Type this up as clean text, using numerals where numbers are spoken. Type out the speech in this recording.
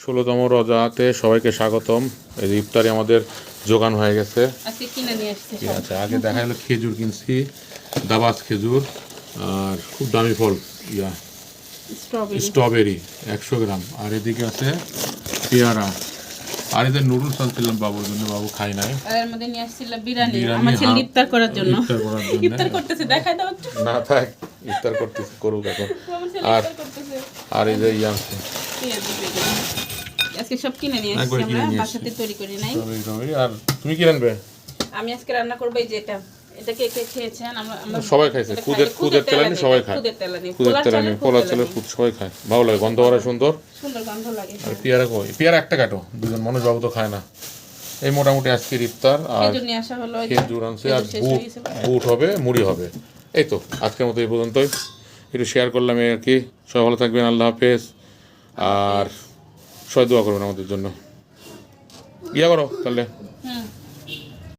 ষোলোতম রোজাতে সবাইকে স্বাগতম। এই যে ইফতারি আমাদের জোগান হয়ে গেছে। আজকে কিনে নিয়ে আসছি ঠিক আছে, আগে দেখা গেলো খেজুর কিনছি, দাবাস খেজুর, আর খুব দামি ফল স্ট্রবেরি 100 গ্রাম, আর এদিকে আছে পেয়ারা, আর এদের নুডলস আনছিলাম বাবুর জন্য, বাবু খাই নাই। আর এর মধ্যে নিয়ে আসছিল বিরিয়ানি আমার ছেলে ইফতার করার জন্য। ইফতার করতেছে, দেখাই দাও একটু। না থাক, ইফতার করতেছে, করুক এখন। আর আর এই যে আনছে আজকে সব কিনে নিয়ে আসছি আমরা, বাসাতে তৈরি করি নাই। আর তুমি কি রান্নবে? আমি আজকে রান্না করব এই যে এটা কে কে খেয়েছেন? আমরা সবাই খাইছে। খুদের তেলানি সবাই খায়, খুদের তেলানি পোলা চালের খুদ সবাই খায়, ভালো লাগে, গন্ধ করা সুন্দর সুন্দর গন্ধ লাগে। আর পেয়ারা কই, পেয়ারা একটা কাটো, দুজন মানুষ বাবু তো খায় না। এই মোটামুটি আজকের ইফতার। আর খেজুর নিয়ে আসা হলো, খেজুর আনছে, আর বুট হবে, মুড়ি হবে। এই তো আজকের মতো এই পর্যন্তই, একটু শেয়ার করলাম আর কি। সবাই ভালো থাকবেন, আল্লাহ হাফেজ। আর সবাই দোয়া করবেন আমাদের জন্য। ইয়া করো তাহলে।